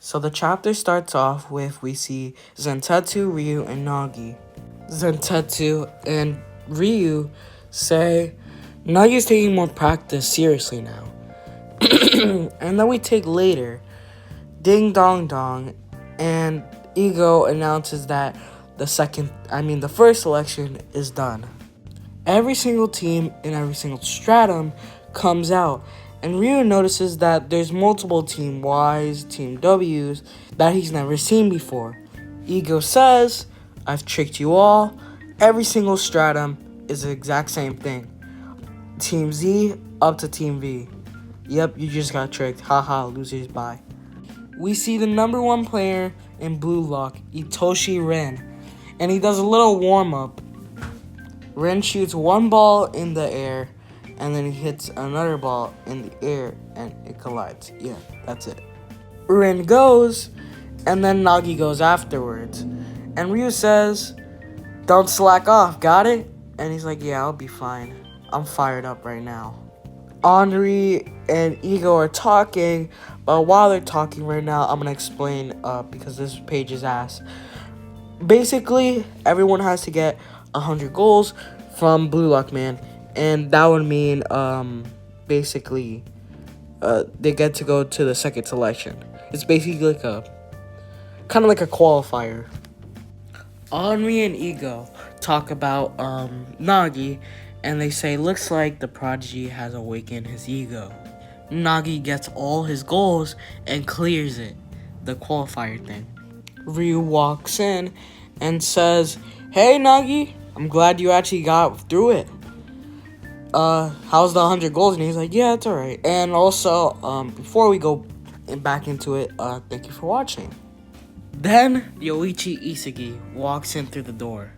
So the chapter starts off with we see Zentetsu, Ryu, and Nagi. Zentetsu and Ryu say Nagi's taking more practice seriously now. And then we take later, Ding Dong Dong, and Ego announces that the first selection is done. Every single team in every single stratum comes out, and Ryu notices that there's multiple Team Ys, Team Ws that he's never seen before. Ego says, I've tricked you all. Every single stratum is the exact same thing. Team Z up to Team V. Yep, you just got tricked. Haha, losers, bye. We see the number one player in Blue Lock, Itoshi Ren, and he does a little warm-up. Ren shoots one ball in the air, and then he hits another ball in the air, and it collides. Yeah, that's it. Ren goes, and then Nagi goes afterwards. And Ryu says, don't slack off, got it? And he's like, yeah, I'll be fine. I'm fired up right now. Henri and Ego are talking, but while they're talking right now, I'm going to explain because this page is ass. Basically, everyone has to get 100 goals from Blue Lock Man, and that would mean they get to go to the second selection. It's basically like a qualifier. Henri and Ego talk about Nagi, and they say, looks like the prodigy has awakened his ego. Nagi gets all his goals and clears it, the qualifier thing. Ryu walks in and says, hey Nagi, I'm glad you actually got through it. How's the 100 goals? And he's like, yeah, it's alright. And also, before we go back into it, thank you for watching. Then Yoichi Isagi walks in through the door.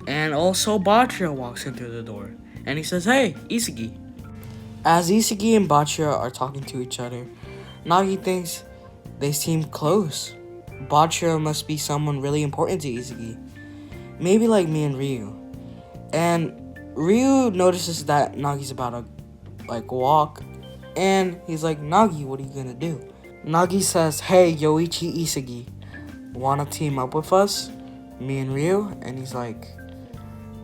And also Bachira walks in through the door. And he says, hey, Isagi. As Isagi and Bachira are talking to each other, Nagi thinks they seem close. Bachira must be someone really important to Isagi. Maybe like me and Ryu. And Ryu notices that Nagi's about to walk. And he's like, Nagi, what are you gonna do? Nagi says, hey, Yoichi Isagi, wanna team up with us? Me and Ryu? And he's like,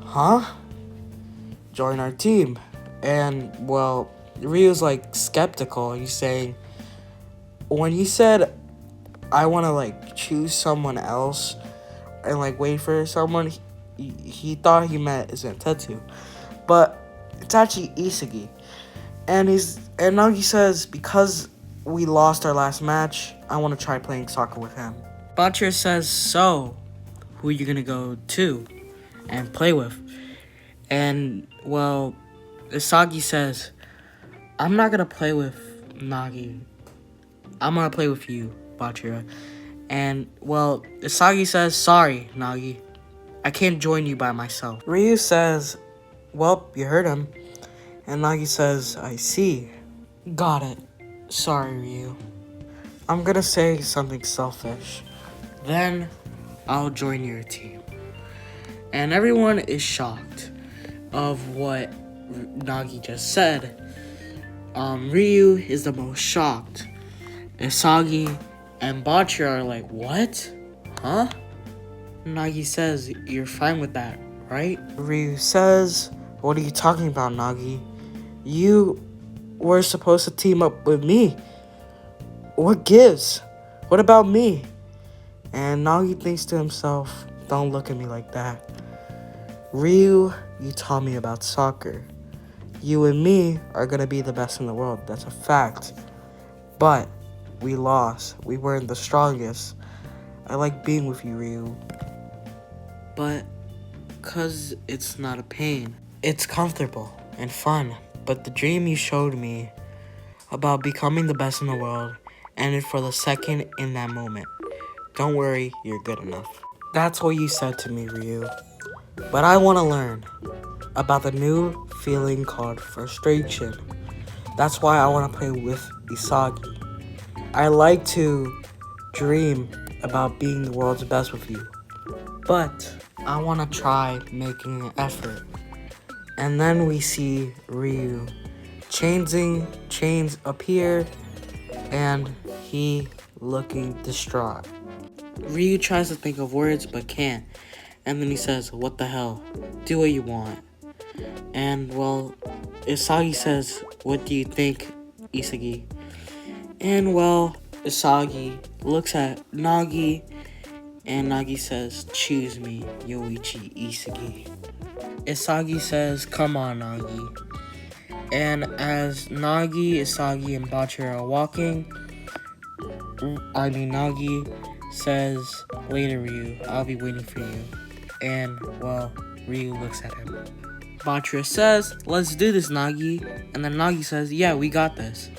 huh? Join our team. And, well, Ryu's skeptical. He's saying, when he said, I want to choose someone else and wait for someone, he thought he meant Zentetsu. But it's actually Isagi. And Nagi says, because we lost our last match, I want to try playing soccer with him. Bachira says, so, who are you going to go to and play with? And, well, Isagi says, I'm not going to play with Nagi. I'm going to play with you, Bachira. And, well, Isagi says, sorry, Nagi. I can't join you by myself. Ryu says, well, you heard him. And Nagi says, I see. Got it. Sorry, Ryu. I'm going to say something selfish. Then I'll join your team. And everyone is shocked of what Nagi just said. Ryu is the most shocked. Isagi and Bachira are like, what? Huh? Nagi says, you're fine with that, right? Ryu says, what are you talking about, Nagi? You were supposed to team up with me. What gives? What about me? And Nagi thinks to himself, don't look at me like that. Ryu, you taught me about soccer. You and me are going to be the best in the world. That's a fact. But we lost. We weren't the strongest. I like being with you, Ryu. But because it's not a pain. It's comfortable and fun. But the dream you showed me about becoming the best in the world ended for the second in that moment. Don't worry, you're good enough. That's what you said to me, Ryu. But I want to learn about the new feeling called frustration. That's why I want to play with Isagi. I like to dream about being the world's best with you. But I want to try making an effort. And then we see Ryu. Chains appear and he looking distraught. Ryu tries to think of words but can't. And then he says, "What the hell? Do what you want." And well, Isagi says, "What do you think, Isagi?" And well, Isagi looks at Nagi, and Nagi says, "Choose me, Yoichi Isagi." Isagi says, "Come on, Nagi." And as Nagi, Isagi, and Bachira are walking, Nagi says, "Later, Ryu, I'll be waiting for you." And well, Ryu looks at him. Bachira says, "Let's do this, Nagi." And then Nagi says, "Yeah, we got this."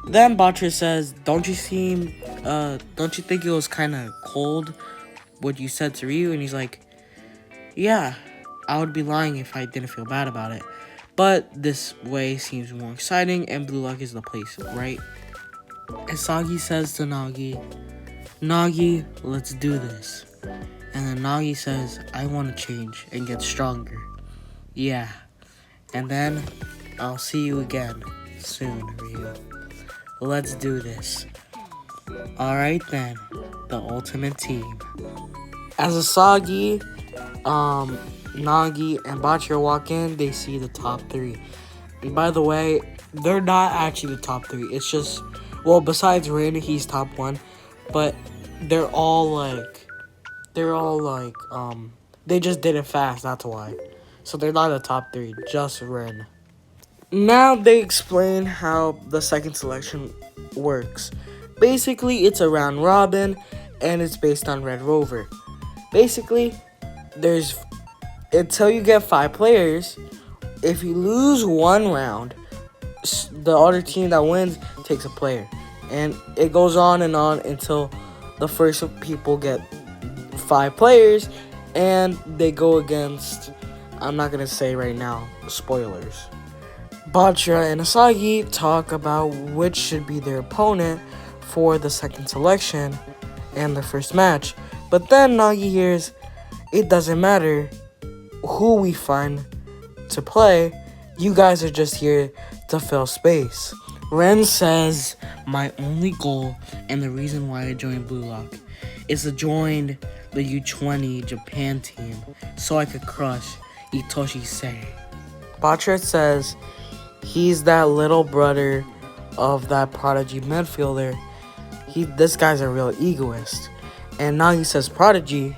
Then Bachira says, don't you think it was kind of cold what you said to Ryu?" And he's like, "Yeah, I would be lying if I didn't feel bad about it. But this way seems more exciting and Blue Lock is the place, right?" Isagi says to Nagi, "Nagi, let's do this." And then Nagi says, "I want to change and get stronger." Yeah. And then I'll see you again soon, Ryu. Let's do this. Alright then, the ultimate team. As Asagi, Nagi, and Bachira walk in, they see the top three. And by the way, they're not actually the top three. It's just, well, besides Rin, he's top one. But they're all like, they just did it fast, that's why. So they're not the top three, just Rin. Now they explain how the second selection works. Basically, it's a round robin, and it's based on Red Rover. Basically, there's until you get 5 players. If you lose one round, the other team that wins takes a player, and it goes on and on until the first people get 5 players, and they go against. I'm not gonna say right now, spoilers. Bachira and Asagi talk about which should be their opponent for the second selection and the first match. But then Nagi hears, "It doesn't matter who we find to play. You guys are just here to fill space." Ren says, "My only goal and the reason why I joined Blue Lock is to join the U20 Japan team so I could crush Itoshi Sei." Bachira says he's that little brother of that prodigy midfielder. This guy's a real egoist. And Nagi says prodigy,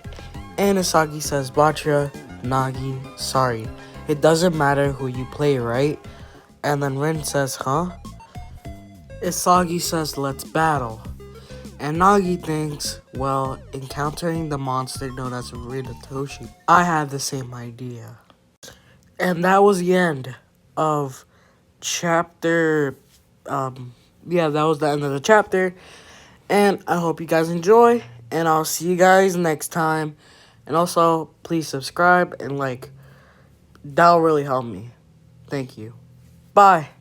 and Isagi says Bachira, "Nagi, sorry. It doesn't matter who you play, right?" And then Ren says, "Huh?" Isagi says, "Let's battle." And Nagi thinks, well, encountering the monster known as Rinatoshi, I had the same idea. And that was the end of chapter, that was the end of the chapter. And I hope you guys enjoy, and I'll see you guys next time. And also, please subscribe and that'll really help me. Thank you. Bye.